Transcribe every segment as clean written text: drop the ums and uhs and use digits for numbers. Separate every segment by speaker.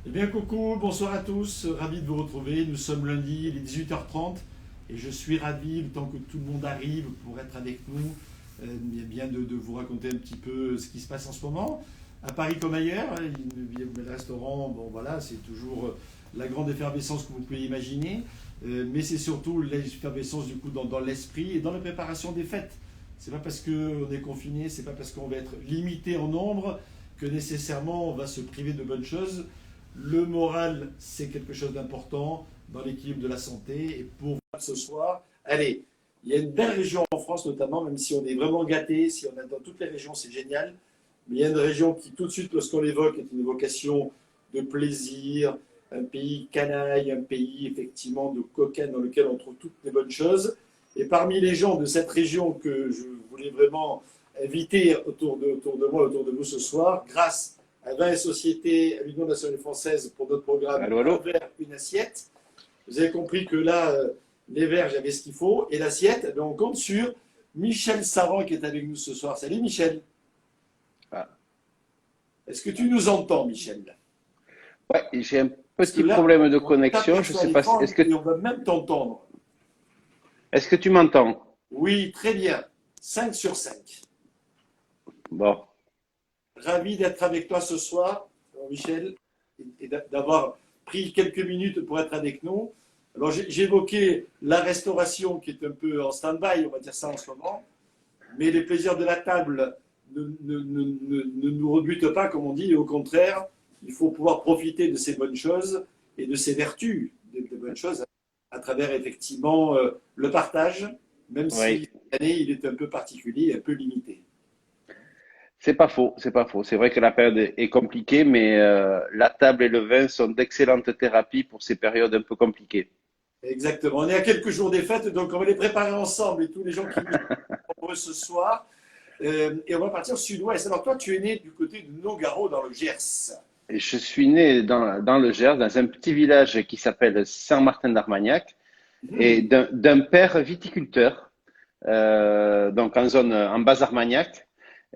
Speaker 1: Eh bien, coucou, bonsoir à tous, ravi de vous retrouver. Nous sommes lundi, il est 18h30 et je suis ravi, le temps que tout le monde arrive pour être avec nous, bien de vous raconter un petit peu ce qui se passe en ce moment. À Paris comme ailleurs, le restaurant, bon voilà, c'est toujours la grande effervescence que vous pouvez imaginer, mais c'est surtout l'effervescence du coup dans l'esprit et dans la préparation des fêtes. C'est pas parce qu'on est confiné, c'est pas parce qu'on va être limité en nombre que nécessairement on va se priver de bonnes choses. Le moral, c'est quelque chose d'important dans l'équilibre de la santé. Et pour ce soir, allez, il y a une belle région en France notamment, même si on est vraiment gâté, si on est dans toutes les régions, c'est génial. Mais il y a une région qui, tout de suite, lorsqu'on l'évoque, est une évocation de plaisir, un pays canaille, un pays effectivement de coquin dans lequel on trouve toutes les bonnes choses. Et parmi les gens de cette région que je voulais vraiment inviter autour de moi, autour de vous ce soir, grâce à Vin et Société, à l'Union nationale française pour notre programme
Speaker 2: Allô,
Speaker 1: Un
Speaker 2: allô?
Speaker 1: verre, une assiette. Vous avez compris que là, les verres, j'avais ce qu'il faut. Et l'assiette, on compte sur Michel Saran qui est avec nous ce soir. Salut Michel.
Speaker 2: Ah.
Speaker 1: Est-ce que tu nous entends, Michel?
Speaker 2: Ouais, j'ai un
Speaker 1: Parce que
Speaker 2: petit
Speaker 1: là,
Speaker 2: problème de
Speaker 1: on
Speaker 2: connexion. Je
Speaker 1: t'aperçoit à
Speaker 2: sais pas.
Speaker 1: l'écran et on va même t'entendre.
Speaker 2: Est-ce que tu m'entends?
Speaker 1: Oui, très bien. 5 sur 5.
Speaker 2: Bon,
Speaker 1: Ravi d'être avec toi ce soir, Michel, et d'avoir pris quelques minutes pour être avec nous. Alors, j'évoquais la restauration qui est un peu en stand-by, on va dire ça en ce moment, mais les plaisirs de la table ne nous rebutent pas, comme on dit, et au contraire, il faut pouvoir profiter de ces bonnes choses et de ces vertus de bonnes choses à travers effectivement le partage, même
Speaker 2: oui,
Speaker 1: si cette année il est un peu particulier, un peu limité.
Speaker 2: c'est pas faux, c'est pas faux. C'est vrai que la période est compliquée, mais la table et le vin sont d'excellentes thérapies pour ces périodes un peu compliquées.
Speaker 1: Exactement. On est à quelques jours des fêtes, donc on va les préparer ensemble et tous les gens qui nous sont ce soir. Et on va partir sud-ouest. Alors toi, tu es né du côté de Nogaro dans le Gers.
Speaker 2: Et je suis né dans le Gers, dans un petit village qui s'appelle Saint-Martin-d'Armagnac, et
Speaker 1: Hmm.
Speaker 2: d'un père viticulteur, donc en zone en Basse-Armagnac.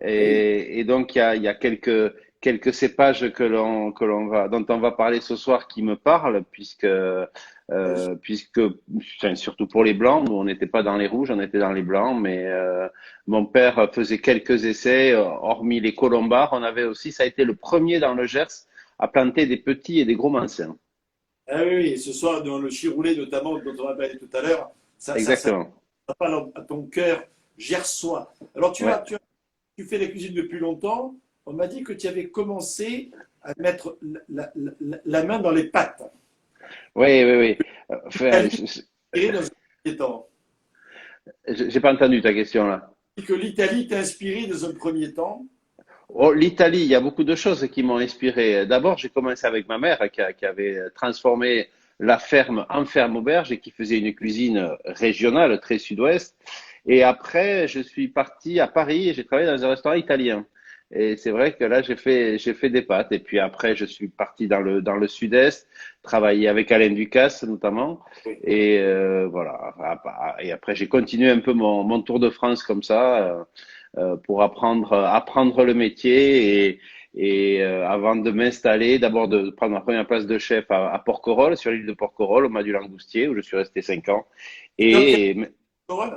Speaker 1: Oui.
Speaker 2: Et donc, il y a quelques cépages dont on va parler ce soir qui me parlent, puisque, enfin, surtout pour les blancs, nous, on n'était pas dans les rouges, on était dans les blancs, mais mon père faisait quelques essais, hormis les colombards, on avait aussi, ça a été le premier dans le Gers à planter des petits et des gros mancins.
Speaker 1: Ah oui, oui, ce soir, dans le chiroulet notamment, dont on va parler tout à l'heure, ça
Speaker 2: Exactement.
Speaker 1: parle à ton cœur gersois. Alors
Speaker 2: Ouais.
Speaker 1: tu fais la cuisine depuis longtemps. On m'a dit que tu avais commencé à mettre la main dans les pâtes.
Speaker 2: Oui, oui, oui. Enfin,
Speaker 1: L'Italie inspiré dans un premier temps.
Speaker 2: j'ai pas entendu ta question là.
Speaker 1: Que l'Italie t'a inspiré dans un premier temps.
Speaker 2: Oh, l'Italie, il y a beaucoup de choses qui m'ont inspiré. D'abord, j'ai commencé avec ma mère qui avait transformé la ferme en ferme auberge et qui faisait une cuisine régionale très sud-ouest. Et après, je suis parti à Paris et j'ai travaillé dans un restaurant italien. Et c'est vrai que là, j'ai fait des pâtes. Et puis après, je suis parti dans le sud-est, travailler avec Alain Ducasse notamment.
Speaker 1: Oui.
Speaker 2: Et voilà. Et après, j'ai continué un peu mon tour de France comme ça. Pour apprendre le métier avant de m'installer, d'abord de prendre ma première place de chef à Porquerolles, sur l'île de Porquerolles, au Mas du Langoustier, où je suis resté 5 ans.
Speaker 1: C'était en quelle
Speaker 2: Et
Speaker 1: époque?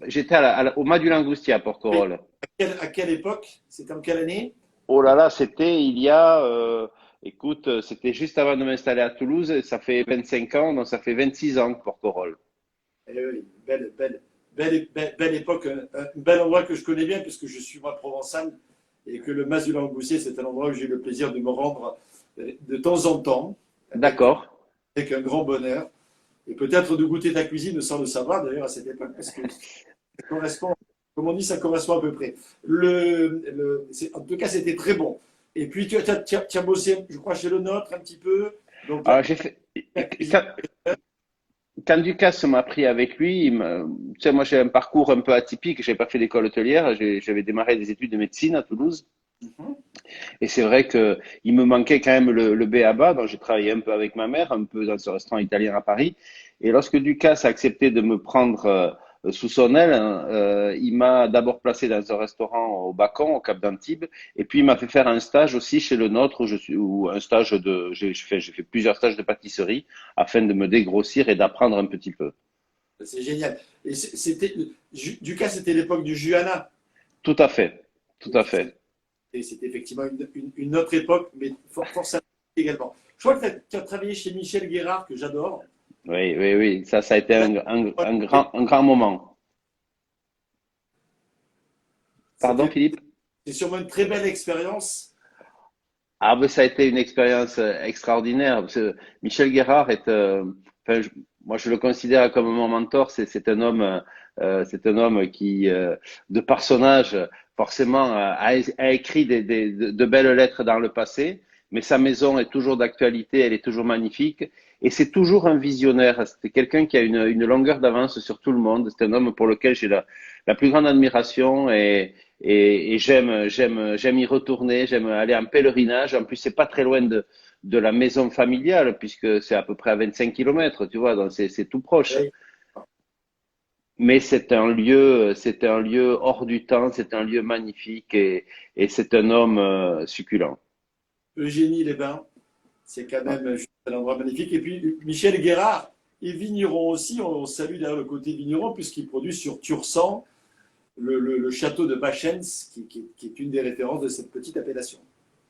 Speaker 2: j'étais au Mas du Langoustier à
Speaker 1: Oui.
Speaker 2: Porquerolles.
Speaker 1: À quelle époque? C'était en quelle année?
Speaker 2: Oh là là, c'était il y a, écoute, c'était juste avant de m'installer à Toulouse, et ça fait 25 ans, donc ça fait 26 ans Porquerolles.
Speaker 1: Eh oui, belle époque, un bel endroit que je connais bien puisque je suis moi provençal et que le Mas du Langoustier, c'est un endroit où j'ai eu le plaisir de me rendre de temps en temps
Speaker 2: D'accord.
Speaker 1: avec un grand bonheur et peut-être de goûter ta cuisine sans le savoir d'ailleurs à cette époque parce que ça correspond, comme on dit, ça correspond à peu près. En tout cas, c'était très bon. Et puis tu as bossé, je crois, chez le nôtre un petit peu. Donc,
Speaker 2: Alors j'ai fait,
Speaker 1: la cuisine.
Speaker 2: quand, quand Ducasse m'a pris avec lui, tu sais, moi j'ai un parcours un peu atypique. J'ai pas fait d'école hôtelière. J'avais démarré des études de médecine à Toulouse.
Speaker 1: Mhm.
Speaker 2: Et c'est vrai que il me manquait quand même le b.a-ba. Donc j'ai travaillé un peu avec ma mère, un peu dans ce restaurant italien à Paris. Et lorsque Ducasse a accepté de me prendre sous son aile, hein. Il m'a d'abord placé dans un restaurant au Bacon, au Cap d'Antibes, et puis il m'a fait faire un stage aussi chez le nôtre, ou un stage j'ai fait plusieurs stages de pâtisserie afin de me dégrossir et d'apprendre un petit peu.
Speaker 1: C'est génial. Et c'était, Ducasse, c'était l'époque du Juana.
Speaker 2: Tout à fait, tout à fait.
Speaker 1: Et c'était effectivement une autre époque, mais forcément également. Je crois que tu as travaillé chez Michel Guérard, que j'adore.
Speaker 2: Oui, oui, oui, ça a été un grand moment. Pardon,
Speaker 1: C'était
Speaker 2: Philippe?
Speaker 1: c'est sûrement une très belle expérience.
Speaker 2: Ah, ben, ça a été une expérience extraordinaire. Parce que Michel Guérard enfin, moi, je le considère comme mon mentor. C'est un homme qui, de par son âge, forcément, a écrit de belles lettres dans le passé. Mais sa maison est toujours d'actualité, elle est toujours magnifique. Et c'est toujours un visionnaire. C'est quelqu'un qui a une longueur d'avance sur tout le monde. C'est un homme pour lequel j'ai la plus grande admiration et j'aime y retourner, j'aime aller en pèlerinage. En plus, c'est pas très loin de la maison familiale, puisque c'est à peu près à 25 kilomètres, tu vois, donc c'est tout proche.
Speaker 1: Oui.
Speaker 2: Mais c'est un lieu hors du temps, c'est un lieu magnifique et c'est un homme succulent.
Speaker 1: Eugénie Les Bains, c'est quand même juste un endroit magnifique. Et puis Michel Guérard est vigneron aussi. On salue d'ailleurs le côté vigneron, puisqu'il produit sur Tursan le château de Bachens, qui est une des références de cette petite appellation.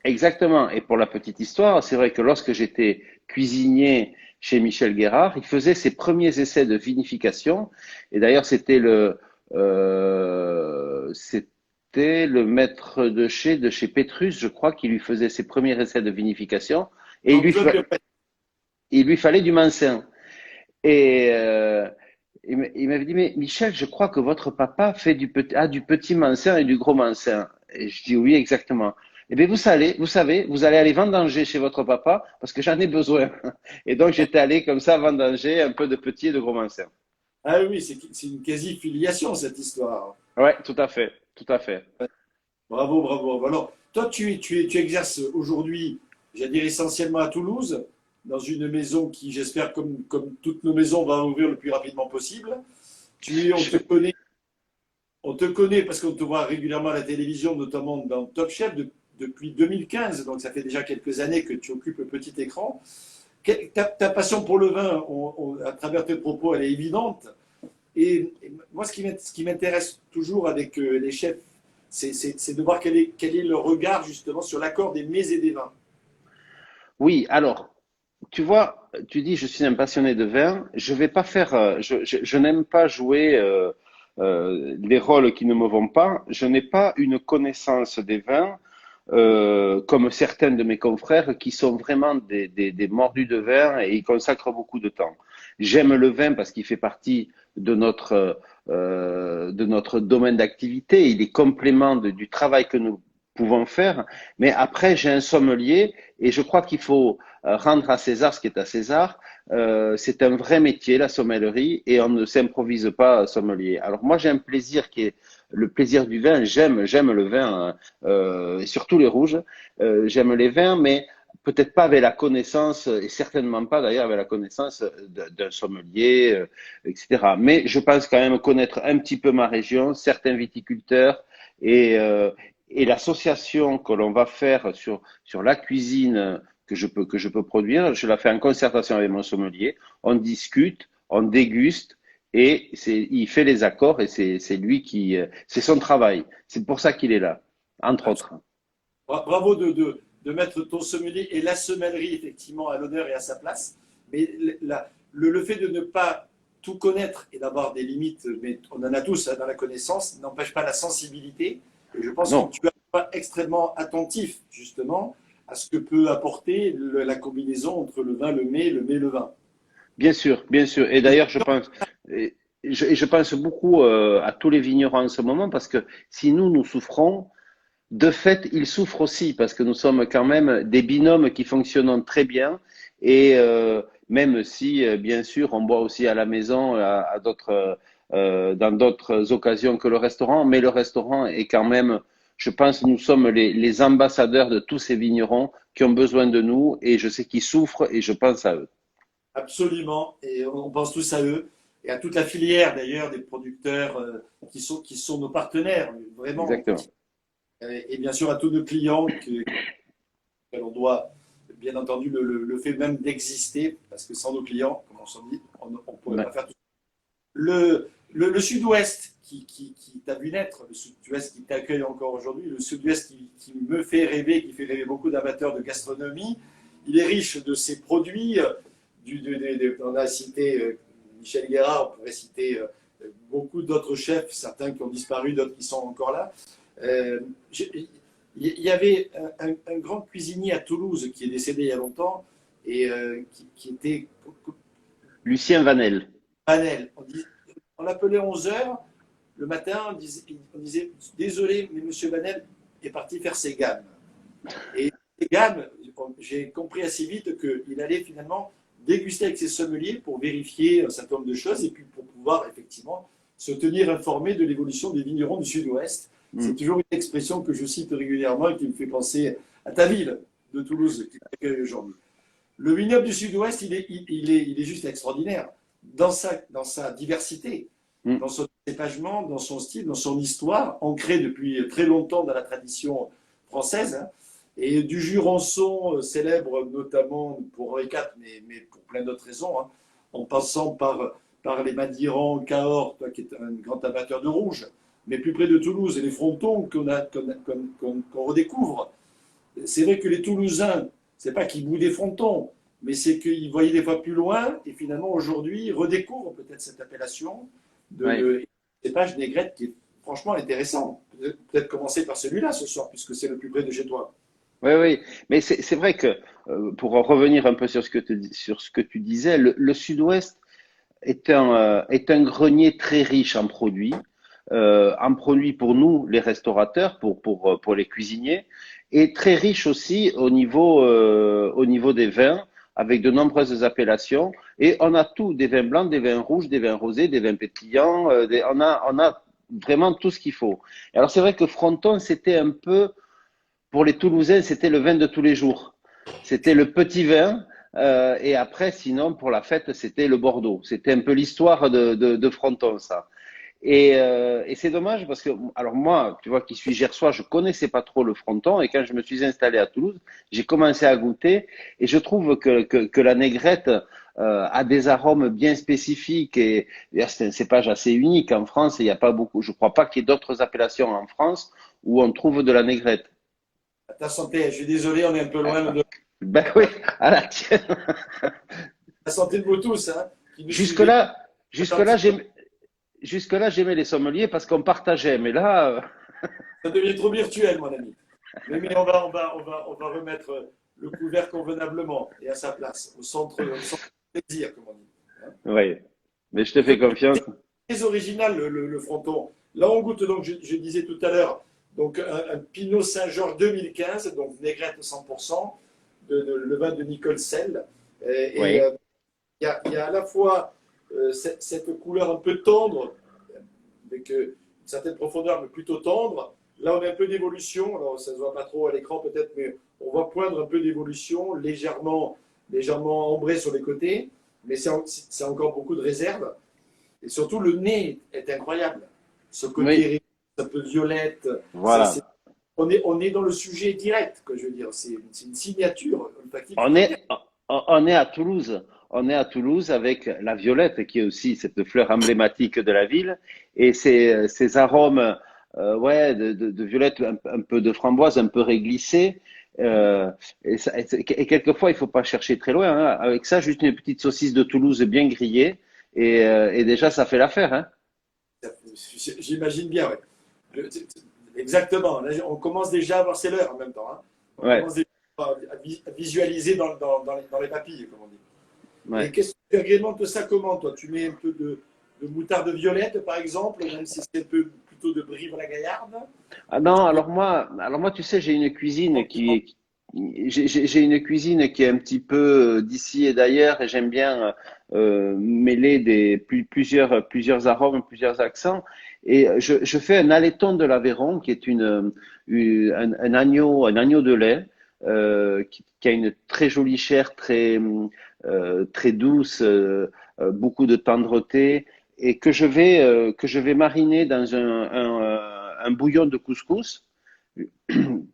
Speaker 2: Exactement. Et pour la petite histoire, c'est vrai que lorsque j'étais cuisinier chez Michel Guérard, il faisait ses premiers essais de vinification. Et d'ailleurs, c'était le maître de chez Pétrus, je crois, qui lui faisait ses premiers essais de vinification. Et
Speaker 1: Jean-Claude Lepage.
Speaker 2: il lui fallait du Mansin. Et il m'avait dit, mais Michel, je crois que votre papa fait du petit Mansin et du gros Mansin. Et je dis oui, exactement. Eh bien, vous allez aller vendanger chez votre papa parce que j'en ai besoin. Et donc, j'étais allé comme ça vendanger un peu de petit et de gros Mansin.
Speaker 1: Ah oui, c'est une quasi-filiation, cette histoire.
Speaker 2: Ouais, tout à fait, tout à fait.
Speaker 1: Bravo, bravo. Alors, toi, tu exerces aujourd'hui, j'allais dire essentiellement à Toulouse, dans une maison qui, j'espère, comme toutes nos maisons, va ouvrir le plus rapidement possible.
Speaker 2: Je-
Speaker 1: On te connaît parce qu'on te voit régulièrement à la télévision, notamment dans Top Chef depuis 2015, donc ça fait déjà quelques années que tu occupes le petit écran. Ta passion pour le vin, à travers tes propos, elle est évidente. Et moi, ce qui m'intéresse toujours avec les chefs, c'est de voir quel est le regard justement sur l'accord des mets et des vins.
Speaker 2: Oui, alors, tu vois, tu dis je suis un passionné de vin. Je vais pas faire, je n'aime pas jouer les rôles qui ne me vont pas. Je n'ai pas une connaissance des vins comme certains de mes confrères qui sont vraiment des mordus de vin et ils consacrent beaucoup de temps. J'aime le vin parce qu'il fait partie de notre domaine d'activité. Il est complément du travail que nous pouvons faire. Mais après, j'ai un sommelier et je crois qu'il faut rendre à César ce qui est à César. C'est un vrai métier, la sommellerie, et on ne s'improvise pas sommelier. Alors moi, j'ai un plaisir qui est le plaisir du vin. J'aime le vin, et surtout les rouges. J'aime les vins, mais peut-être pas avec la connaissance, et certainement pas d'ailleurs avec la connaissance d'un sommelier, etc. Mais je pense quand même connaître un petit peu ma région, certains viticulteurs et, euh, et l'association que l'on va faire sur la cuisine que je peux produire. Je la fais en concertation avec mon sommelier. On discute, on déguste. Et il fait les accords et c'est lui qui, c'est son travail. C'est pour ça qu'il est là, entre autres.
Speaker 1: Bravo de mettre ton sommelier et la sommellerie effectivement à l'honneur et à sa place. Mais le fait de ne pas tout connaître et d'avoir des limites, mais on en a tous hein, dans la connaissance, n'empêche pas la sensibilité. Et je pense que
Speaker 2: Non,
Speaker 1: tu es extrêmement attentif justement à ce que peut apporter la combinaison entre le vin, le mets, le vin.
Speaker 2: bien sûr, bien sûr. Et d'ailleurs, je pense beaucoup à tous les vignerons en ce moment parce que si nous souffrons, de fait, ils souffrent aussi parce que nous sommes quand même des binômes qui fonctionnent très bien et même si, bien sûr, on boit aussi à la maison dans d'autres occasions que le restaurant, mais le restaurant est quand même, je pense, nous sommes les ambassadeurs de tous ces vignerons qui ont besoin de nous et je sais qu'ils souffrent et je pense à eux.
Speaker 1: Absolument, et on pense tous à eux. et à toute la filière d'ailleurs des producteurs qui sont nos partenaires, vraiment.
Speaker 2: Exactement.
Speaker 1: Et bien sûr à tous nos clients on doit bien entendu le fait même d'exister, parce que sans nos clients, comme on s'en dit, on ne pourrait
Speaker 2: Ouais.
Speaker 1: pas faire tout ça. Le Sud-Ouest qui t'a vu naître, le Sud-Ouest qui t'accueille encore aujourd'hui, le Sud-Ouest qui me fait rêver, qui fait rêver beaucoup d'amateurs de gastronomie, il est riche de ses produits. On a cité Michel Guérard, on pourrait citer beaucoup d'autres chefs, certains qui ont disparu, d'autres qui sont encore là. Euh, il y avait un grand cuisinier à Toulouse qui est décédé il y a longtemps et qui était
Speaker 2: Lucien Vanel.
Speaker 1: panel. On l'appelait 11 heures le matin, on disait désolé, mais Monsieur Vanel est parti faire ses gammes. Et ses gammes, j'ai compris assez vite qu'il allait finalement déguster avec ses sommeliers pour vérifier un certain nombre de choses et puis pour pouvoir effectivement se tenir informé de l'évolution des vignerons du Sud-Ouest. C'est toujours une expression que je cite régulièrement et qui me fait penser à ta ville de Toulouse qui t'accueille aujourd'hui. Le vignoble du Sud-Ouest, il est juste extraordinaire dans sa diversité, dans son cépagement, dans son style, dans son histoire, ancrée depuis très longtemps dans la tradition française. Hein, et du Jurançon, célèbre notamment pour Henri IV, mais pour plein d'autres raisons, hein, en passant par les Madirans, Cahors, toi qui es un grand amateur de rouge, mais plus près de Toulouse, et les frontons qu'on redécouvre. C'est vrai que les Toulousains, c'est pas qu'ils bouent des frontons, mais c'est qu'ils voyaient des fois plus loin, et finalement aujourd'hui, ils redécouvrent peut-être cette appellation de cépage négrette qui est franchement intéressant. Peut-être commencer par celui-là ce soir, puisque c'est le plus près de chez toi.
Speaker 2: Oui, oui, mais c'est vrai que pour en revenir un peu sur sur ce que tu disais, le Sud-Ouest est un grenier très riche en produits pour nous, les restaurateurs, pour les cuisiniers, et très riche aussi au niveau des vins, avec de nombreuses appellations. Et on a tout, des vins blancs, des vins rouges, des vins rosés, des vins pétillants, on a vraiment tout ce qu'il faut. Et alors c'est vrai que Fronton, c'était un peu pour les Toulousains, c'était le vin de tous les jours. C'était le petit vin. Et après, sinon, pour la fête, c'était le Bordeaux. C'était un peu l'histoire de Fronton, ça. Et c'est dommage parce que, alors moi, tu vois, qui suis gersois, je connaissais pas trop le Fronton. Et quand je me suis installé à Toulouse, j'ai commencé à goûter. Et je trouve que la négrette a des arômes bien spécifiques. Et c'est un cépage assez unique en France. Et il n'y a pas beaucoup. Je crois pas qu'il y ait d'autres appellations en France où on trouve de la négrette.
Speaker 1: À ta santé, je suis désolé, on est un peu loin de
Speaker 2: Ben oui, à la tienne.
Speaker 1: la santé de vous tous, hein, qui nous suivez.
Speaker 2: Jusque-là, jusque-là, jusque-là, j'aimais les sommeliers parce qu'on partageait. Mais là,
Speaker 1: Ça devient trop virtuel, mon ami. Mais on va remettre le couvert convenablement et à sa place, au centre du plaisir, comme on dit. Hein.
Speaker 2: oui. Mais je te fais confiance.
Speaker 1: C'est très original, le fronton. Là, on goûte, donc, je disais tout à l'heure, donc un Pinot Saint-Georges 2015, donc négrette 100%, le vin de Nicole Selle.
Speaker 2: Oui.
Speaker 1: Il y a à la fois cette couleur un peu tendre, avec une certaine profondeur, mais plutôt tendre. Là, on a un peu d'évolution. Alors, ça ne se voit pas trop à l'écran peut-être, mais on va poindre un peu d'évolution, légèrement ambré sur les côtés, mais c'est encore beaucoup de réserve. Et surtout, le nez est incroyable. Ce
Speaker 2: Oui.
Speaker 1: côté un peu violette.
Speaker 2: Voilà.
Speaker 1: On est dans le sujet direct, que je veux dire. C'est une signature olfactive.
Speaker 2: On est, on est à Toulouse. On est à Toulouse avec la violette, qui est aussi cette fleur emblématique de la ville, et ces arômes, de violette, un peu de framboise, un peu réglissé. Et quelquefois, il faut pas chercher très loin, hein. Avec ça, juste une petite saucisse de Toulouse bien grillée, et déjà, ça fait l'affaire, hein.
Speaker 1: J'imagine bien, ouais. Exactement. Là, on commence déjà à voir c'est l'heure en même temps. Hein. On
Speaker 2: Ouais,
Speaker 1: commence déjà à visualiser dans les papilles, comme on dit. Et
Speaker 2: ouais.
Speaker 1: qu'est-ce que tu agrémentes ça comment, toi? Tu mets un peu de moutarde violette, par exemple, même si c'est un peu plutôt de Brive-la-Gaillarde.
Speaker 2: Ah
Speaker 1: Ou tu
Speaker 2: non,
Speaker 1: mets
Speaker 2: alors moi, tu sais, j'ai une cuisine qui est un petit peu d'ici et d'ailleurs, et j'aime bien mêler plusieurs arômes, plusieurs accents. Et je fais un aleton de l'Aveyron, qui est un agneau de lait, qui a une très jolie chair, très douce, beaucoup de tendreté, et que je vais mariner dans un bouillon de couscous.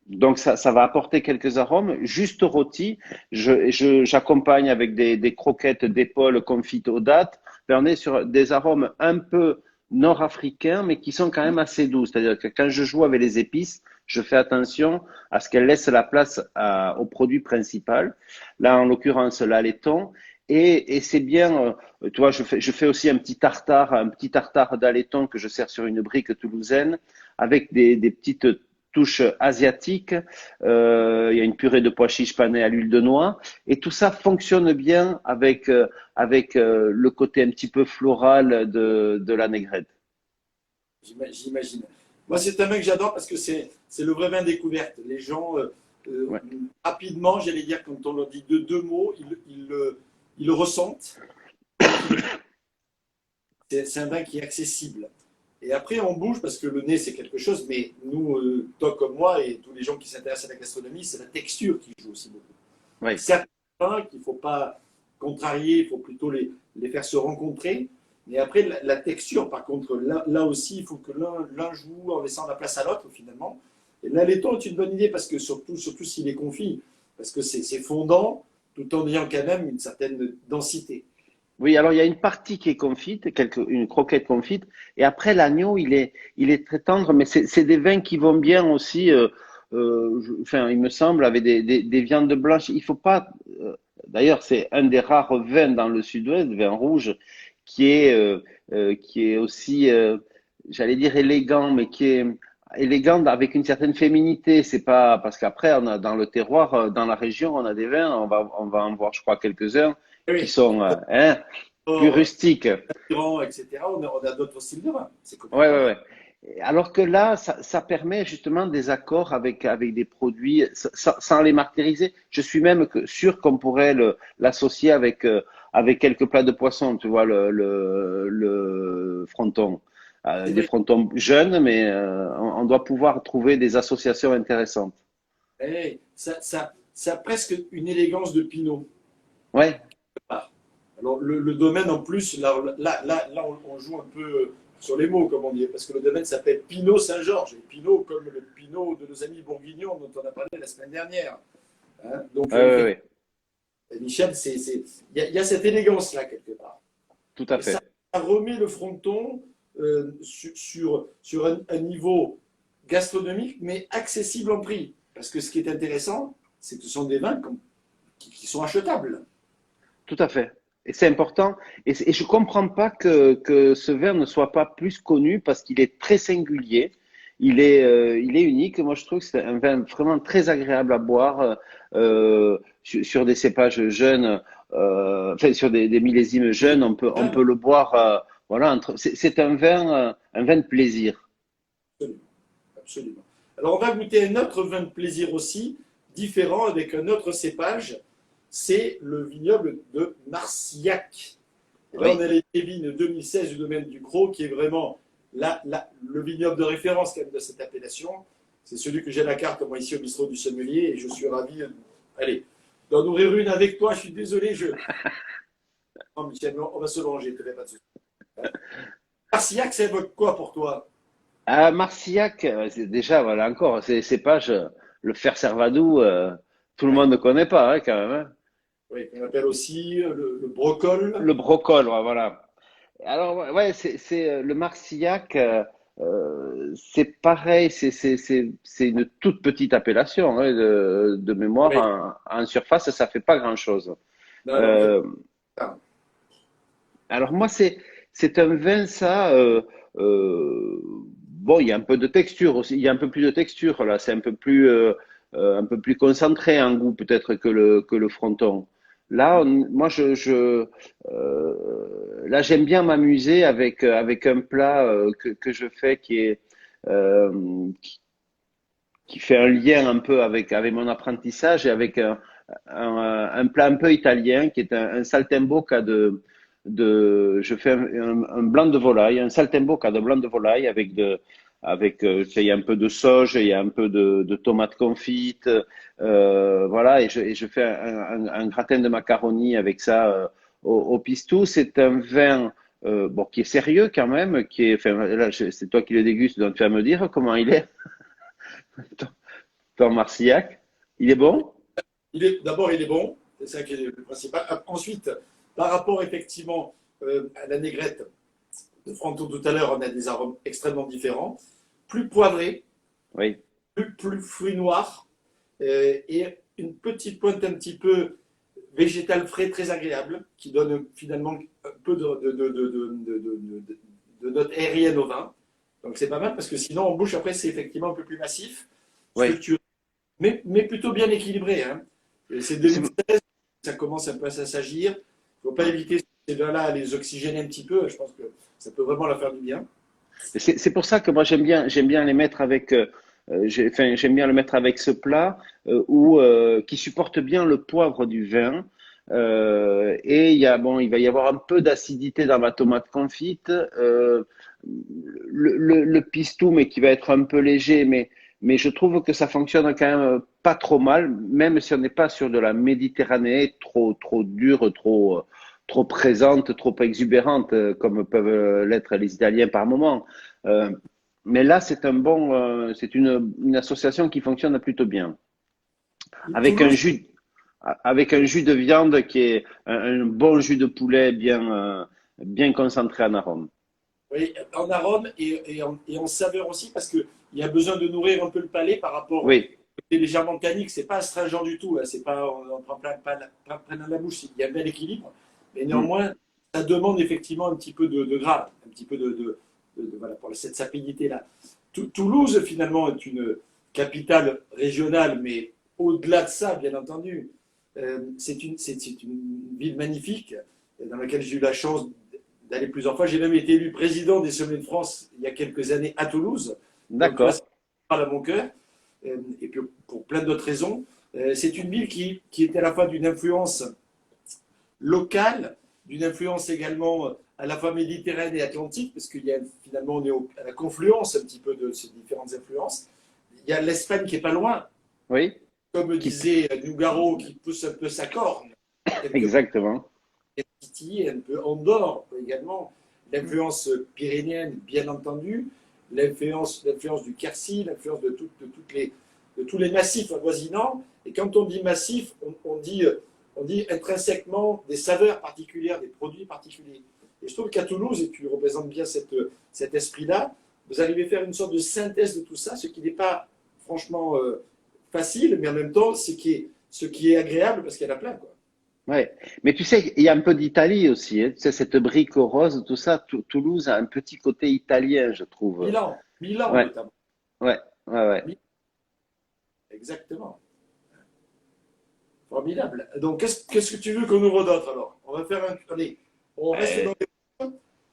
Speaker 2: Donc ça va apporter quelques arômes. Juste rôti, j'accompagne avec des croquettes d'épaule confites aux dattes. Ben, on est sur des arômes un peu nord-africains, mais qui sont quand même assez doux. C'est-à-dire que quand je joue avec les épices, je fais attention à ce qu'elles laissent la place au produit principal. Là, en l'occurrence, là, les thons. Et c'est bien, tu vois, je fais aussi un petit tartare d'aleton que je sers sur une brique toulousaine avec des petites touches asiatiques. Il y a une purée de pois chiches panés à l'huile de noix. Et tout ça fonctionne bien avec le côté un petit peu floral de la négrette.
Speaker 1: J'imagine. Moi, c'est un vin que j'adore parce que c'est le vrai vin découverte. Les gens,
Speaker 2: Ouais.
Speaker 1: rapidement, j'allais dire, quand on leur dit deux mots, ils le ressentent. C'est un vin qui est accessible. Et après, on bouge parce que le nez, c'est quelque chose, mais nous, toi comme moi et tous les gens qui s'intéressent à la gastronomie, c'est la texture qui joue aussi beaucoup.
Speaker 2: Oui.
Speaker 1: Certains vins qu'il ne faut pas contrarier, il faut plutôt les faire se rencontrer. Mais après, la texture, par contre, là aussi, il faut que l'un joue en laissant la place à l'autre, finalement. Et là, les tons est une bonne idée parce que surtout s'il est confit, parce que c'est fondant, tout en ayant quand même une certaine densité.
Speaker 2: Oui, alors il y a une partie qui est confite, une croquette confite, et après l'agneau, il est très tendre, mais c'est des vins qui vont bien aussi, enfin, il me semble, avec des viandes blanches. Il faut pas, d'ailleurs, c'est un des rares vins dans le sud-ouest, vin rouge, qui est aussi, j'allais dire élégant, mais qui est élégant avec une certaine féminité. C'est pas, parce qu'après, on a dans le terroir, dans la région, on a des vins, on va en voir, je crois, quelques-uns qui
Speaker 1: Oui,
Speaker 2: sont, hein, plus
Speaker 1: or,
Speaker 2: rustiques.
Speaker 1: Iran, etc., on a d'autres styles de vin. C'est
Speaker 2: Ouais,
Speaker 1: complètement
Speaker 2: ouais,
Speaker 1: vrai.
Speaker 2: ouais. Alors que là, ça permet justement des accords avec des produits sans les martyriser. Je suis même sûr qu'on pourrait l'associer avec quelques plats de poisson, tu vois, le fronton.
Speaker 1: C'est
Speaker 2: Des
Speaker 1: vrai.
Speaker 2: frontons jeunes, mais on doit pouvoir trouver des associations intéressantes.
Speaker 1: Eh, ça a presque une élégance de Pinot.
Speaker 2: Ouais,
Speaker 1: Ah. Alors, le domaine, en plus, là on joue un peu sur les mots, comme on dit, parce que le domaine s'appelle Pinot Saint-Georges. Et Pinot, comme le Pinot de nos amis bourguignons dont on a parlé la semaine dernière. Hein. Donc,
Speaker 2: ouais, ouais,
Speaker 1: effectivement,
Speaker 2: ouais,
Speaker 1: Michel, il y a cette élégance-là, quelque part.
Speaker 2: tout à
Speaker 1: Et ça,
Speaker 2: fait.
Speaker 1: ça remet le fronton sur un niveau gastronomique, mais accessible en prix. Parce que ce qui est intéressant, c'est que ce sont des vins qui sont achetables.
Speaker 2: Tout à fait. Et c'est important. Et je comprends pas que ce vin ne soit pas plus connu parce qu'il est très singulier. Il est unique. Moi, je trouve que c'est un vin vraiment très agréable à boire sur des cépages jeunes, enfin sur des millésimes jeunes. On peut le boire. Voilà, c'est un vin de plaisir.
Speaker 1: Absolument, absolument. Alors, on va goûter un autre vin de plaisir aussi, différent, avec un autre cépage. C'est le vignoble de Marcillac. Et là, on
Speaker 2: Oui.
Speaker 1: a les vignes 2016 du domaine du Cros, qui est vraiment le vignoble de référence quand même de cette appellation. C'est celui que j'ai à la carte, moi, ici au bistrot du Sommelier, et je suis ravi. Allez, d'en ouvrir une avec toi. Je suis désolé. Oh, Michel, on va se venger, ne te fais pas de soucis. Marcillac, ça évoque quoi pour toi?
Speaker 2: À Marcillac, c'est déjà, voilà, encore, ces cépages, le fer Servadou, tout le
Speaker 1: Ouais.
Speaker 2: monde ne connaît pas, hein, quand même, hein.
Speaker 1: Oui, on appelle aussi le brocol.
Speaker 2: Le brocol, ouais, voilà. Alors, ouais, le Marcillac, c'est pareil, c'est une toute petite appellation, hein, de mémoire.
Speaker 1: Oui,
Speaker 2: En surface, ça fait pas grand-chose.
Speaker 1: non, non, en fait,
Speaker 2: Euh,
Speaker 1: ah,
Speaker 2: alors moi, c'est un vin, ça. Bon, il y a un peu de texture aussi. Il y a un peu plus de texture là. C'est un peu plus concentré en goût peut-être que le fronton. Là, moi, là, j'aime bien m'amuser avec un plat que je fais euh, qui, qui fait un lien un peu avec mon apprentissage et avec un plat un peu italien qui est un saltimbocca je fais un blanc de volaille, un saltimbocca de blanc de volaille avec il y a un peu de sauge, il y a un peu de tomates confites, voilà, et je fais un gratin de macaroni avec ça au pistou. C'est un vin bon qui est sérieux quand même, qui est, enfin là c'est toi qui le dégustes, donc tu vas me dire comment il est, ton Marcillac. Il est bon?
Speaker 1: D'abord, il est bon, c'est ça qui est le principal. Ensuite, par rapport effectivement à la négrette de Franco tout à l'heure, on a des arômes extrêmement différents, plus poivrés,
Speaker 2: Oui,
Speaker 1: plus fruits noirs, et une petite pointe un petit peu végétal frais très agréable qui donne finalement un peu de notes aériennes au vin. Donc c'est pas mal parce que sinon en bouche après c'est effectivement un peu plus massif,
Speaker 2: oui.
Speaker 1: structuré, mais plutôt bien équilibré. Hein. C'est
Speaker 2: C'est
Speaker 1: 2016, ça commence un peu à s'agir. Il ne faut pas éviter ces vins-là à les oxygéner un petit peu. Je pense que ça peut vraiment leur faire du bien.
Speaker 2: c'est pour ça que moi j'aime bien les mettre avec enfin, j'aime bien le mettre avec ce plat qui supporte bien le poivre du vin. Et il y a bon, il va y avoir un peu d'acidité dans ma tomate confite, le pistou, mais qui va être un peu léger, mais je trouve que ça fonctionne quand même pas trop mal, même si on n'est pas sur de la Méditerranée trop dure, trop présente, trop exubérante, comme peuvent l'être les Italiens par moment. Euh, mais là, c'est une association qui fonctionne plutôt bien. Avec un
Speaker 1: Toulouse,
Speaker 2: jus, avec un jus de viande qui est un bon jus de poulet bien concentré en arôme.
Speaker 1: oui, en arôme et en saveur aussi, parce qu'il y a besoin de nourrir un peu le palais par rapport au
Speaker 2: Oui.
Speaker 1: côté légèrement tannique. C'est pas astringent du tout. Hein. C'est pas, on prend plein dans la bouche. Il y a un bel équilibre. Mais
Speaker 2: Mm.
Speaker 1: néanmoins, ça demande effectivement un petit peu de gras, un petit peu voilà, pour cette sapidité-là. Toulouse, finalement, est une capitale régionale, mais au-delà de ça, bien entendu, c'est une ville magnifique dans laquelle j'ai eu la chance d'aller plusieurs fois. J'ai même été élu président des Sommets de France il y a quelques années à Toulouse. Donc, tu vois,
Speaker 2: D'accord.
Speaker 1: ça parle à mon cœur. Et puis, pour plein d'autres raisons. C'est une ville qui est à la fois d'une influence locale, d'une influence également à la fois méditerranéenne et atlantique, parce qu'il y a finalement, on est à la confluence un petit peu de ces différentes influences. Il y a l'Espagne qui est pas loin,
Speaker 2: Oui.
Speaker 1: comme
Speaker 2: Qui-
Speaker 1: disait Nougaro, qui pousse un peu sa corne, quelque part
Speaker 2: Exactement.
Speaker 1: titillé, un peu Andorre également, l'influence pyrénéenne, bien entendu, l'influence du Quercy, l'influence de tous les massifs avoisinants. Et quand on dit massif, on dit intrinsèquement des saveurs particulières, des produits particuliers. Et je trouve qu'à Toulouse, et tu représentes bien cet esprit-là, vous arrivez à faire une sorte de synthèse de tout ça, ce qui n'est pas franchement facile, mais en même temps, ce qui est agréable parce qu'il y en a plein. Quoi.
Speaker 2: Ouais. Mais tu sais, il y a un peu d'Italie aussi. Hein. Tu sais, cette brique rose, tout ça. Toulouse a un petit côté italien, je trouve.
Speaker 1: Milan
Speaker 2: Ouais,
Speaker 1: notamment.
Speaker 2: ouais, ouais.
Speaker 1: Exactement. Formidable. Donc, qu'est-ce que tu veux qu'on ouvre d'autre alors? On va faire un. Allez, on reste
Speaker 2: Ouais.
Speaker 1: dans les.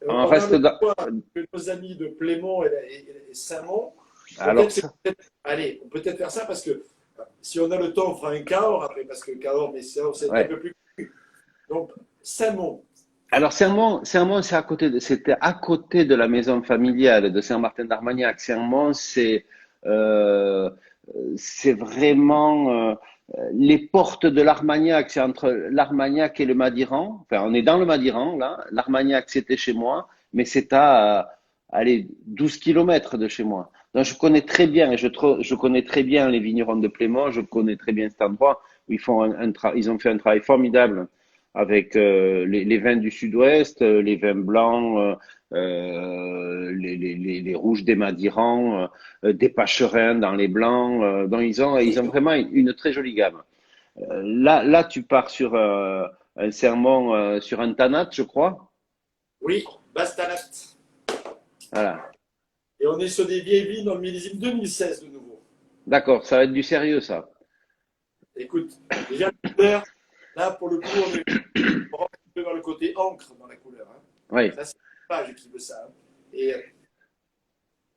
Speaker 2: On
Speaker 1: On a
Speaker 2: reste
Speaker 1: le
Speaker 2: dans.
Speaker 1: choix que nos amis de Plémont et Saint-Mont.
Speaker 2: Alors ça.
Speaker 1: Allez, on peut peut-être faire ça parce que si on a le temps, on fera un Cahors après, parce que Cahors, mais c'est un
Speaker 2: Ouais.
Speaker 1: peu plus. Donc, Saint-Mont.
Speaker 2: Alors Saint-Mont, c'était à côté de la maison familiale de Saint-Martin-d'Armagnac. Saint-Mont, euh, c'est vraiment les portes de l'Armagnac. C'est entre l'Armagnac et le Madiran. Enfin, on est dans le Madiran là. L'Armagnac, c'était chez moi, mais c'est allez, 12 kilomètres de chez moi. Donc je connais très bien, je connais très bien les vignerons de Plémont. Je connais très bien cet endroit où ils ont fait un travail formidable avec les vins du sud-ouest, les vins blancs, les rouges des Madirans, des Pacherins dans les blancs. Donc ils ont vraiment une très jolie gamme. Là, tu pars sur un sermon, sur un tanat, je crois.
Speaker 1: Oui, Bastalat.
Speaker 2: Voilà.
Speaker 1: Et on est sur des vieilles vignes dans le millésime 2016 de nouveau.
Speaker 2: D'accord, ça va être du sérieux, ça.
Speaker 1: Écoute, déjà, la couleur, là, pour le coup, on rentre un peu vers le côté encre dans la couleur. Hein.
Speaker 2: Oui.
Speaker 1: Ça, c'est l'image qui veut ça. Hein.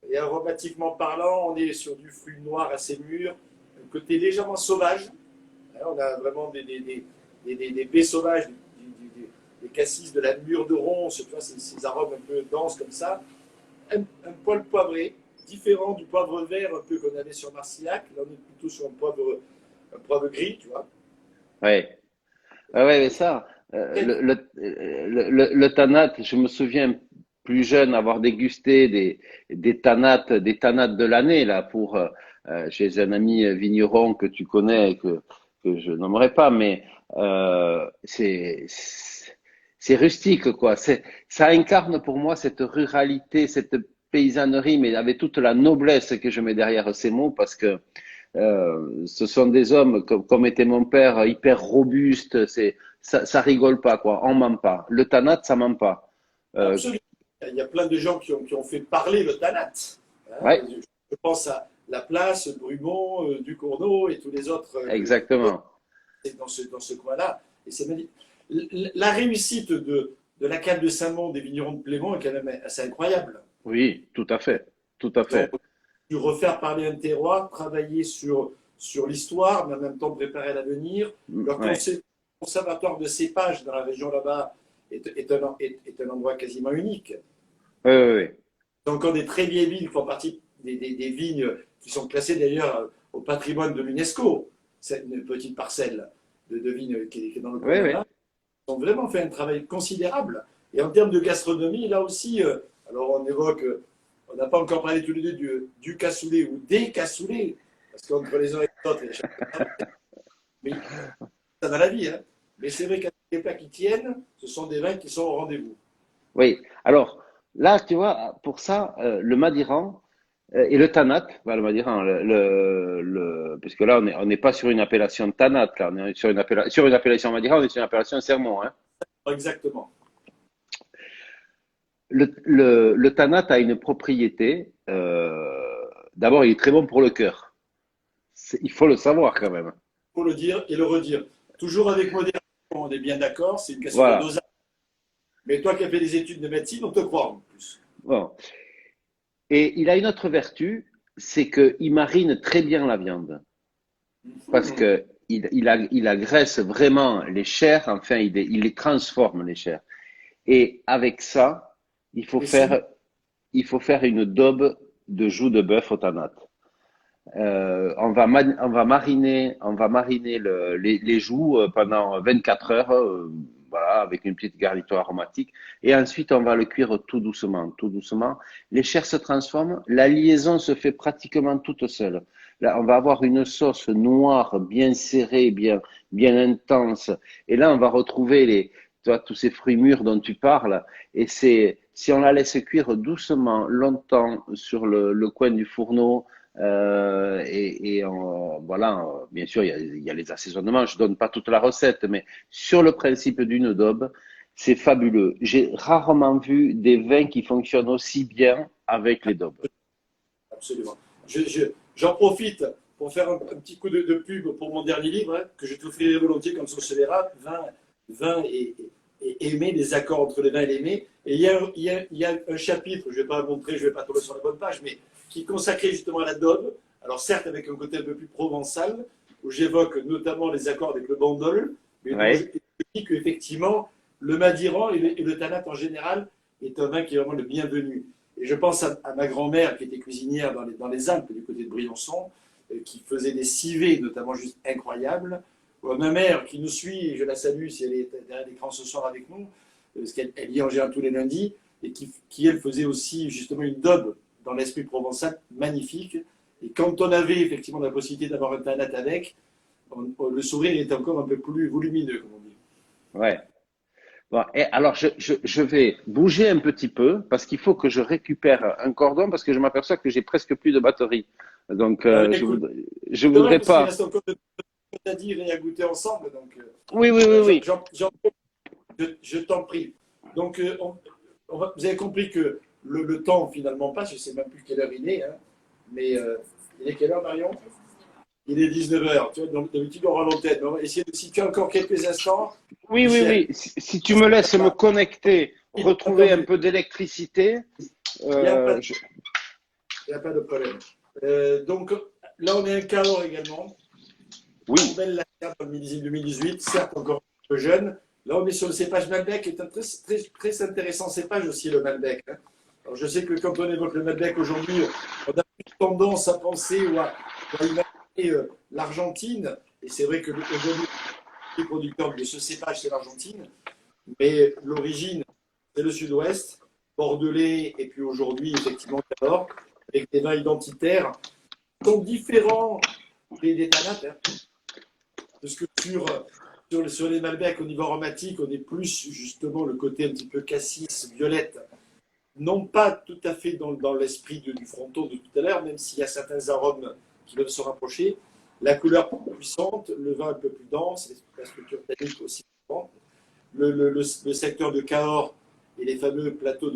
Speaker 1: Et aromatiquement parlant, on est sur du fruit noir assez mûr, un côté légèrement sauvage. Hein, on a vraiment des baies sauvages, des cassis, de la mûre de ronce, tu vois, ces arômes un peu denses comme ça. Un poil poivré, différent du poivre vert un peu qu'on avait sur Marcillac. Là, on est plutôt sur un poivre gris, tu vois.
Speaker 2: Ouais. Ah ouais, mais ça, le tanat, je me souviens plus jeune avoir dégusté des tanates de l'année là pour chez un ami vigneron que tu connais et que je nommerai pas, mais c'est rustique quoi. Ça incarne pour moi cette ruralité, cette paysannerie, mais avec toute la noblesse que je mets derrière ces mots parce que ce sont des hommes comme était mon père, hyper robustes. Ça rigole pas quoi. On ment pas. Le tanat, ça ment pas. Euh,
Speaker 1: Absolument. Il y a plein de gens qui ont fait parler le Tanat. Hein.
Speaker 2: ouais,
Speaker 1: Je pense à Laplace, Brumont, Ducournau et tous les autres
Speaker 2: exactement.
Speaker 1: dans ce coin-là. Et c'est magnifique. La réussite de la cave de Saint-Mond des vignerons de Plémont est quand même assez incroyable.
Speaker 2: Oui, tout à fait, tout à
Speaker 1: Ils ont
Speaker 2: fait.
Speaker 1: pu refaire parler un terroir, travailler sur l'histoire, mais en même temps préparer l'avenir. Leur
Speaker 2: Ouais,
Speaker 1: conservatoire de cépages dans la région là-bas est un endroit quasiment unique.
Speaker 2: oui, oui, oui.
Speaker 1: Il y a encore des très vieilles vignes qui font partie des vignes qui sont classées d'ailleurs au patrimoine de l'UNESCO. C'est une petite parcelle de vignes qui est dans le
Speaker 2: Oui,
Speaker 1: coin
Speaker 2: oui.
Speaker 1: là. Ils ont vraiment fait un travail considérable. Et en termes de gastronomie, là aussi, alors on évoque, on n'a pas encore parlé tous les deux du cassoulet ou des cassoulets, parce qu'entre les uns et les autres, il y a chacun. Mais ça dans la vie. Hein. Mais c'est vrai qu'à les plats qui tiennent, ce sont des vins qui sont au rendez-vous.
Speaker 2: Oui. Alors là, tu vois, pour ça, le Madiran et le Tanat, voilà, le Madiran, puisque là, on n'est pas sur une appellation Tanat, là, on est sur une appellation Madiran, on est sur une appellation Sermon, hein.
Speaker 1: Exactement.
Speaker 2: Le Tanat a une propriété. D'abord, il est très bon pour le cœur. Il faut le savoir quand même.
Speaker 1: Faut le dire et le redire. Toujours avec modération, on est bien d'accord, c'est une question de
Speaker 2: Voilà.
Speaker 1: dosage. Mais toi qui as fait des études de médecine, on te croit en plus.
Speaker 2: Bon. Et il a une autre vertu, c'est qu'il marine très bien la viande. Parce
Speaker 1: Mhm.
Speaker 2: que il agresse vraiment les chairs, enfin, il les transforme, les chairs. Et avec ça, il faut
Speaker 1: Et c'est
Speaker 2: faire, il faut faire une daube de joues de bœuf au tanat. On va mariner les joues pendant 24 heures, voilà, avec une petite garniture aromatique. Et ensuite, on va le cuire tout doucement, tout doucement. Les chairs se transforment. La liaison se fait pratiquement toute seule. Là, on va avoir une sauce noire, bien serrée, bien intense. Et là, on va retrouver tu vois, tous ces fruits mûrs dont tu parles. Et si on la laisse cuire doucement, longtemps, sur le coin du fourneau, voilà, bien sûr, il y a les assaisonnements. Je donne pas toute la recette, mais sur le principe d'une daube, c'est fabuleux. J'ai rarement vu des vins qui fonctionnent aussi bien avec les daubes.
Speaker 1: absolument. J'en profite pour faire un petit coup de pub pour mon dernier livre, hein, que je t'offrirai volontiers comme sauce verra, vin et aimer, les accords entre les vins et l'aimé. Et il y a un chapitre, je ne vais pas montrer, je ne vais pas tomber sur la bonne page, mais qui est consacré justement à la daube. Alors certes avec un côté un peu plus provençal, où j'évoque notamment les accords avec le bandol, mais dont je
Speaker 2: Ouais,
Speaker 1: dis qu'effectivement, le Madiran et le Tanat en général est un vin qui est vraiment le bienvenu. Et je pense à ma grand-mère qui était cuisinière dans les Alpes, du côté de Briançon, qui faisait des civets notamment juste incroyables. Ou à ma mère qui nous suit, et je la salue si elle est derrière l'écran ce soir avec nous, parce qu'elle y est en général tous les lundis, et qui elle faisait aussi justement une daube dans l'esprit provençal magnifique. Et quand on avait effectivement la possibilité d'avoir un tanat avec, le sourire était encore un peu plus volumineux, comme on dit.
Speaker 2: ouais. Bon, et alors, je vais bouger un petit peu parce qu'il faut que je récupère un cordon parce que je m'aperçois que j'ai presque plus de batterie. Donc,
Speaker 1: Écoute,
Speaker 2: je
Speaker 1: c'est vrai
Speaker 2: voudrais
Speaker 1: parce qu'il
Speaker 2: pas.
Speaker 1: reste encore de choses à dire et à goûter ensemble, donc
Speaker 2: Oui, oui, oui, oui.
Speaker 1: je t'en prie. Donc, vous avez compris que le temps finalement passe, je ne sais même plus quelle heure il est, hein, mais il est quelle heure, Marion? Il est 19 h. Tu vois, donc d'habitude, on aura l'antenne. On va essayer de situer encore quelques instants.
Speaker 2: Oui, oui,
Speaker 1: Michel,
Speaker 2: oui. Si tu me laisses me connecter,
Speaker 1: il est
Speaker 2: retrouver un
Speaker 1: entendu.
Speaker 2: peu d'électricité,
Speaker 1: Il n'y a, pas-
Speaker 2: euh, je-
Speaker 1: il y a pas de problème. Donc, là, on est un cadre également. En
Speaker 2: oui,
Speaker 1: belle lager en 2018, certes encore un peu jeune. Là, on est sur le cépage Malbec, qui est un très, très, très intéressant cépage aussi, le Malbec. Hein. Alors, je sais que quand on évoque le Malbec aujourd'hui, on a plus tendance à penser ou à imaginer l'Argentine. Et c'est vrai que aujourd'hui, le producteur de ce cépage, c'est l'Argentine. Mais l'origine, c'est le sud-ouest, bordelais, et puis aujourd'hui, effectivement, Cahors, avec des vins identitaires, sont différents des tanates. Hein. Parce que sur les Malbec, au niveau aromatique, on est plus justement le côté un petit peu cassis, violette. Non pas tout à fait dans l'esprit du fronton de tout à l'heure, même s'il y a certains arômes qui peuvent se rapprocher. La couleur plus puissante, le vin un peu plus dense, la structure tannique aussi différente. Le secteur de Cahors et les fameux plateaux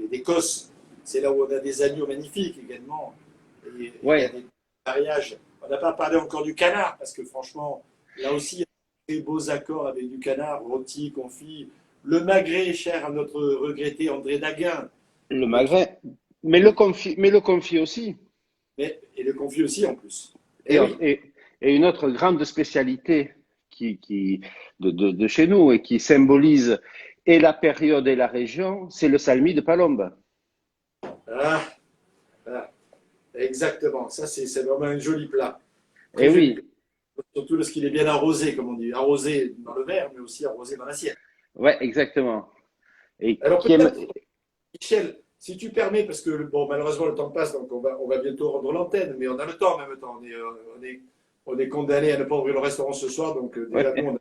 Speaker 1: d'Écosse, c'est là où on a des agneaux magnifiques également. Et il y a
Speaker 2: Ouais,
Speaker 1: des mariages. On n'a pas parlé encore du canard, parce que franchement, là aussi, il y a de très beaux accords avec du canard, rôti, confit. Le magret, cher à notre regretté André Daguin,
Speaker 2: le
Speaker 1: qui,
Speaker 2: magret. Mais le confit aussi.
Speaker 1: et le confit aussi en plus.
Speaker 2: Et,
Speaker 1: Eh oui,
Speaker 2: et, et une autre grande spécialité de chez nous et qui symbolise et la période et la région, c'est le salmi de Palombe.
Speaker 1: ah, ah, exactement. Ça, c'est vraiment un joli plat.
Speaker 2: Et
Speaker 1: Très joli plat.
Speaker 2: oui,
Speaker 1: Surtout lorsqu'il est bien arrosé, comme on dit. Arrosé dans le verre, mais aussi arrosé dans l'assiette.
Speaker 2: ouais, exactement. Et
Speaker 1: Alors
Speaker 2: qui aime,
Speaker 1: peut-être, Michel, si tu permets, parce que bon, malheureusement le temps passe, donc on va bientôt rendre l'antenne, mais on a le temps en même temps. On est condamné à ne pas ouvrir le restaurant ce soir, donc déjà nous,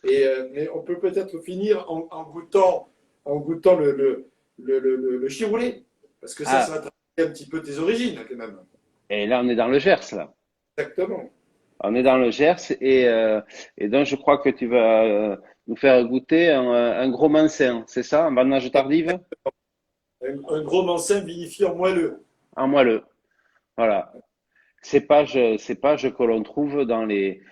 Speaker 2: ouais.
Speaker 1: mais on peut peut-être finir en goûtant le chiroulet, parce que ça
Speaker 2: Ah,
Speaker 1: va traiter un petit peu tes origines quand même.
Speaker 2: et là, on est dans le Gers, là.
Speaker 1: Exactement.
Speaker 2: On est dans le Gers et donc je crois que tu vas nous faire goûter un gros mancin, c'est ça, un banage tardive
Speaker 1: Un gros mancin vinifié en moelleux.
Speaker 2: en moelleux. Voilà. Cépage que l'on trouve dans les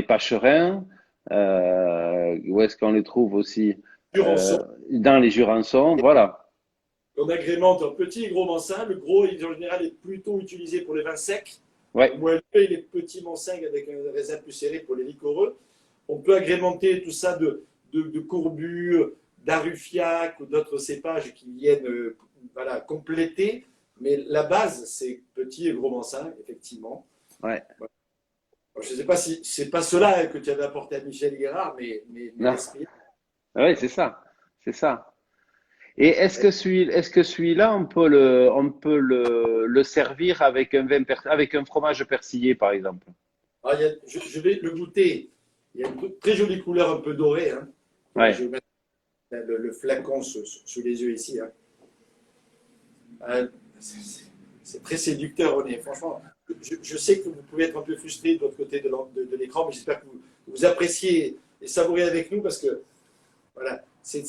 Speaker 2: Pacherins. Où est-ce qu'on les trouve aussi?
Speaker 1: Jurançon.
Speaker 2: Dans les Jurançons. Voilà.
Speaker 1: On agrémente un petit et gros mancin. Le gros, en général, est plutôt utilisé pour les vins secs. Le
Speaker 2: Ouais.
Speaker 1: moelleux et les petits mancins avec un raisin plus serré pour les liquoreux. On peut agrémenter tout ça de courbus, d'aruffiac ou d'autres cépages qui viennent voilà, compléter. Mais la base, c'est petit et gros mancin, effectivement.
Speaker 2: Ouais.
Speaker 1: Voilà. Je ne sais pas si c'est pas cela que tu avais apporté à Michel Guérard, mais
Speaker 2: Non.
Speaker 1: l'esprit.
Speaker 2: Ouais, c'est ça. C'est ça. Et est-ce que celui-là, on peut le servir avec avec un fromage persillé, par exemple?
Speaker 1: Ah, je vais le goûter. Il y a une très jolie couleur un peu dorée. Hein. Je
Speaker 2: Ouais.
Speaker 1: vais mettre le flacon sous les yeux ici. Hein. Ah, c'est très séducteur, René. Franchement, je sais que vous pouvez être un peu frustré de l'autre côté de l'écran, mais j'espère que vous appréciez et savourez avec nous parce que voilà, c'est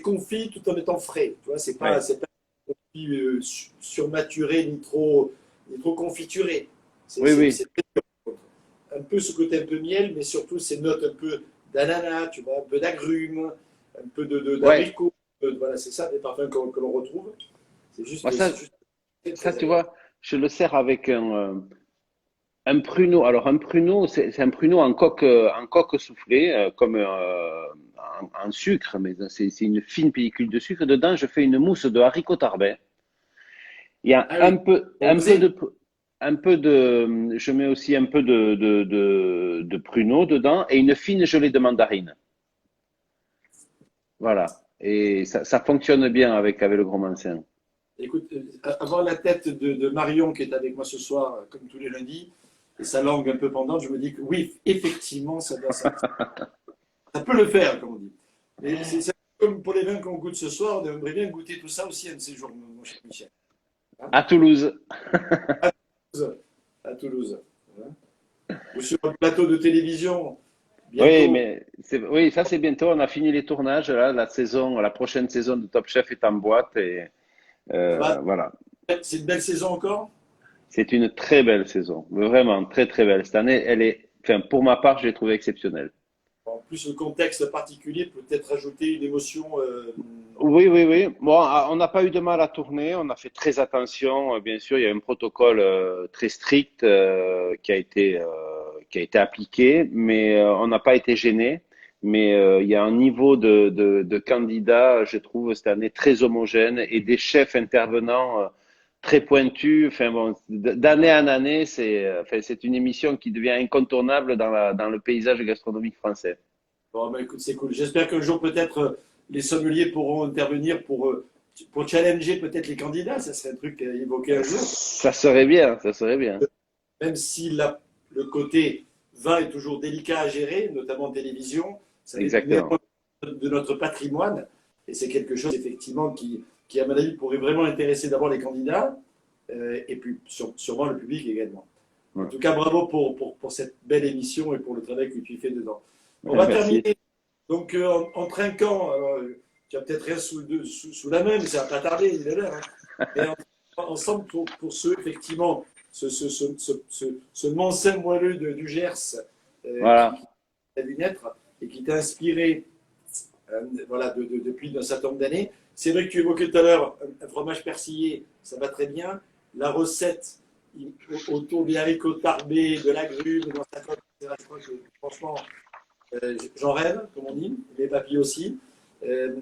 Speaker 1: confit tout en étant frais. Tu vois,
Speaker 2: Ouais.
Speaker 1: c'est pas confit surmaturé ni trop confituré. C'est
Speaker 2: Oui,
Speaker 1: c'est-
Speaker 2: oui.
Speaker 1: c'est un peu ce côté un peu miel, mais surtout ces notes un peu d'ananas, tu vois, un peu d'agrumes, un peu
Speaker 2: Ouais.
Speaker 1: d'abricot. Voilà, c'est ça les parfums que l'on retrouve. C'est juste,
Speaker 2: Moi,
Speaker 1: c'est juste très,
Speaker 2: ça,
Speaker 1: très
Speaker 2: tu
Speaker 1: agréable.
Speaker 2: vois, je le sers avec un pruneau. Alors, un pruneau, c'est un pruneau en coque soufflée, comme en sucre, mais c'est une fine pellicule de sucre. Dedans, je fais une mousse de haricots tarbais. Il y a
Speaker 1: Ah oui, rosé.
Speaker 2: je mets aussi un peu de pruneau dedans et une fine gelée de mandarine. Voilà. Et ça fonctionne bien avec le Gros Mansin.
Speaker 1: Écoute, avoir la tête de Marion qui est avec moi ce soir, comme tous les lundis, et sa langue un peu pendante, je me dis que oui, effectivement, ça peut le faire, comme on dit. Et c'est comme pour les vins qu'on goûte ce soir, on aimerait bien goûter tout ça aussi un de ces jours, mon cher Michel. Hein.
Speaker 2: À Toulouse.
Speaker 1: À Toulouse. Hein. Ou sur le plateau de télévision,
Speaker 2: Oui,
Speaker 1: bientôt.
Speaker 2: mais oui, ça c'est bientôt. On a fini les tournages. Là, la prochaine saison de Top Chef est en boîte et
Speaker 1: Ça va.
Speaker 2: voilà.
Speaker 1: C'est une belle saison encore.
Speaker 2: C'est une très belle saison, vraiment très très belle. Cette année, enfin pour ma part, je l'ai trouvée exceptionnelle.
Speaker 1: En plus, le contexte particulier peut peut-être ajouter une émotion.
Speaker 2: Oui, oui, oui. Bon, on n'a pas eu de mal à tourner. On a fait très attention. Bien sûr, il y a un protocole très strict qui a été appliqué, mais on n'a pas été gêné. mais il y a un niveau de candidats, je trouve, cette année très homogène et des chefs intervenants très pointus. Enfin bon, d'année en année, c'est une émission qui devient incontournable dans le paysage gastronomique français.
Speaker 1: Bon, bah, écoute, c'est cool. J'espère qu'un jour, peut-être, les sommeliers pourront intervenir pour challenger peut-être les candidats. Ça serait un truc à évoquer un jour.
Speaker 2: Ça serait bien, ça serait bien.
Speaker 1: Même si le côté vin est toujours délicat à gérer, notamment en télévision, ça fait une
Speaker 2: Exactement.
Speaker 1: époque de notre patrimoine. Et c'est quelque chose, effectivement, qui, à mon avis, pourrait vraiment intéresser d'abord les candidats et puis sûrement le public également. En
Speaker 2: Ouais.
Speaker 1: tout cas, bravo pour cette belle émission et pour le travail que tu fais dedans. On
Speaker 2: Ouais,
Speaker 1: va
Speaker 2: merci.
Speaker 1: terminer donc en trinquant. Alors, tu as peut-être rien sous la main, mais ça va pas tarder, il est l'heure. Hein. Et ensemble, pour ceux, effectivement, ce Mansin moelleux du Gers
Speaker 2: Voilà.
Speaker 1: qui a dû naître et qui t'a inspiré voilà, depuis un certain nombre d'années. C'est vrai que tu évoquais tout à l'heure un fromage persillé, ça va très bien. La recette autour des haricots tarbés, de l'agrume, dans sa coque, etc. Je crois que franchement, j'en rêve, comme on dit, les papilles aussi.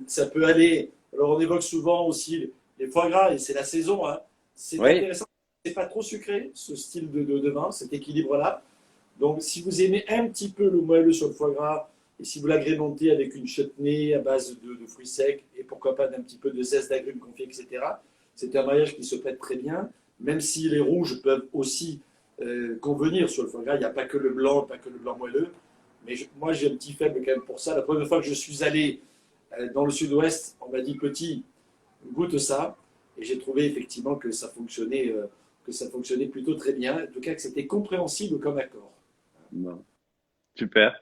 Speaker 1: Ça peut aller. Alors, on évoque souvent aussi les foie gras, et c'est la saison. Hein. C'est
Speaker 2: Oui,
Speaker 1: intéressant. C'est pas trop sucré, ce style de vin, cet équilibre-là. Donc, si vous aimez un petit peu le moelleux sur le foie gras, et si vous l'agrémentez avec une chutney à base de fruits secs, et pourquoi pas d'un petit peu de zeste d'agrumes confit, etc., c'est un mariage qui se prête très bien, même si les rouges peuvent aussi convenir sur le foie gras. Il n'y a pas que le blanc, pas que le blanc moelleux. Mais moi, j'ai un petit faible quand même pour ça. La première fois que je suis allé dans le sud-ouest, on m'a dit petit, goûte ça. Et j'ai trouvé effectivement que ça fonctionnait plutôt très bien. En tout cas, que c'était compréhensible comme accord.
Speaker 2: bon, super.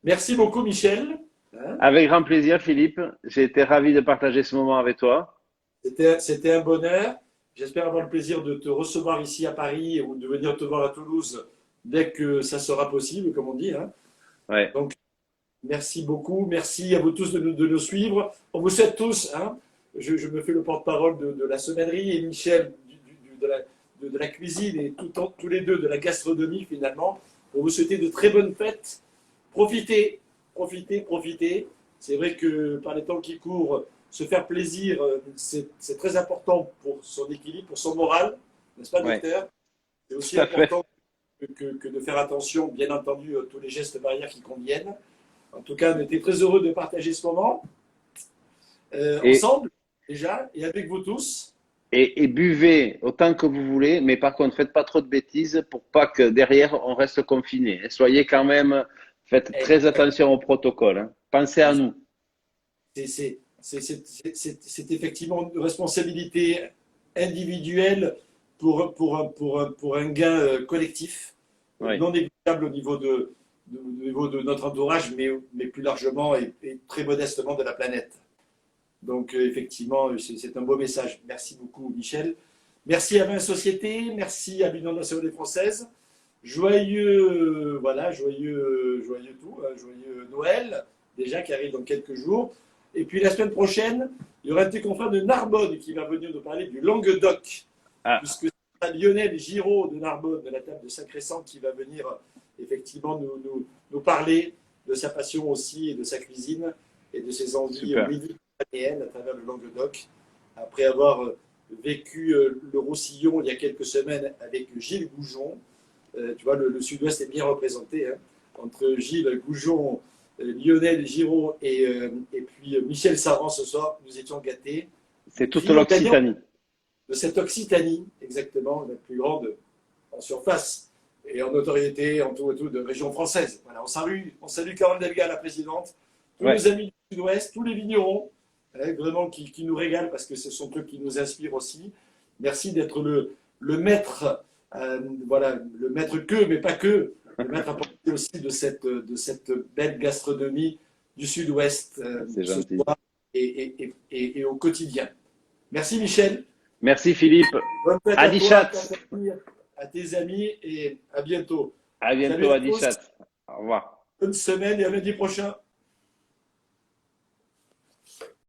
Speaker 1: Merci beaucoup, Michel. Hein,
Speaker 2: Avec grand plaisir, Philippe. J'ai été ravi de partager ce moment avec toi.
Speaker 1: c'était un bonheur. J'espère avoir le plaisir de te recevoir ici à Paris ou de venir te voir à Toulouse dès que ça sera possible, comme on dit. Hein.
Speaker 2: Ouais.
Speaker 1: Donc, merci beaucoup. Merci à vous tous de nous suivre. On vous souhaite tous, hein, je me fais le porte-parole de la sommellerie et Michel de la cuisine et tous les deux de la gastronomie finalement, pour vous souhaiter de très bonnes fêtes. Profitez, profitez, profitez. C'est vrai que par les temps qui courent, se faire plaisir, c'est très important pour son équilibre, pour son moral, n'est-ce pas,
Speaker 2: Ouais,
Speaker 1: docteur? C'est
Speaker 2: tout
Speaker 1: aussi
Speaker 2: à fait.
Speaker 1: important que de faire attention, bien entendu, à tous les gestes barrières qui conviennent. En tout cas, on était très heureux de partager ce moment
Speaker 2: Et,
Speaker 1: ensemble, déjà, et avec vous tous.
Speaker 2: et buvez autant que vous voulez, mais par contre, faites pas trop de bêtises pour pas que derrière on reste confiné. Et soyez quand même, faites
Speaker 1: Et
Speaker 2: très attention au protocole, hein. Pensez à nous.
Speaker 1: c'est effectivement une responsabilité individuelle pour un gain collectif,
Speaker 2: Oui,
Speaker 1: non négligeable au niveau de notre entourage, mais plus largement et très modestement de la planète. Donc, effectivement, c'est un beau message. Merci beaucoup, Michel. Merci à 20 Société, merci à l'Union nationale des Françaises. Joyeux, voilà, joyeux tout, hein, joyeux Noël, déjà, qui arrive dans quelques jours. Et puis, la semaine prochaine, il y aura un de tes confrères de Narbonne qui va venir nous parler du Languedoc,
Speaker 2: ah,
Speaker 1: puisque c'est Lionel Giraud de Narbonne, de la table de Saint-Crescent, qui va venir effectivement nous parler de sa passion aussi et de sa cuisine et de ses envies
Speaker 2: super.
Speaker 1: méditerranéennes à travers le Languedoc, après avoir vécu le Roussillon il y a quelques semaines avec Gilles Goujon. Tu vois, le sud-ouest est bien représenté, hein, entre Gilles Goujon, Lionel Giraud et puis Michel Saran ce soir. Nous étions gâtés.
Speaker 2: C'est toute
Speaker 1: Trio gagnant
Speaker 2: l'Occitanie.
Speaker 1: de cette Occitanie, exactement, la plus grande en surface et en notoriété, en tout et tout, de région française. Voilà, on salue Carole Delga, la présidente, tous
Speaker 2: Ouais,
Speaker 1: nos amis du Sud-Ouest, tous les vignerons, vraiment qui nous régalent parce que ce sont eux qui nous inspirent aussi. Merci d'être le maître, voilà, le maître que, mais pas que, le maître à porter aussi de cette belle gastronomie du Sud-Ouest
Speaker 2: c'est
Speaker 1: ce
Speaker 2: gentil.
Speaker 1: soir et au quotidien. Merci Michel.
Speaker 2: Merci Philippe.
Speaker 1: Bonne fête à toi, à
Speaker 2: Adichat.
Speaker 1: ta famille, à tes amis et à bientôt.
Speaker 2: À
Speaker 1: Salut
Speaker 2: bientôt,
Speaker 1: à tous,
Speaker 2: Adichat. Au revoir.
Speaker 1: bonne semaine et à lundi prochain.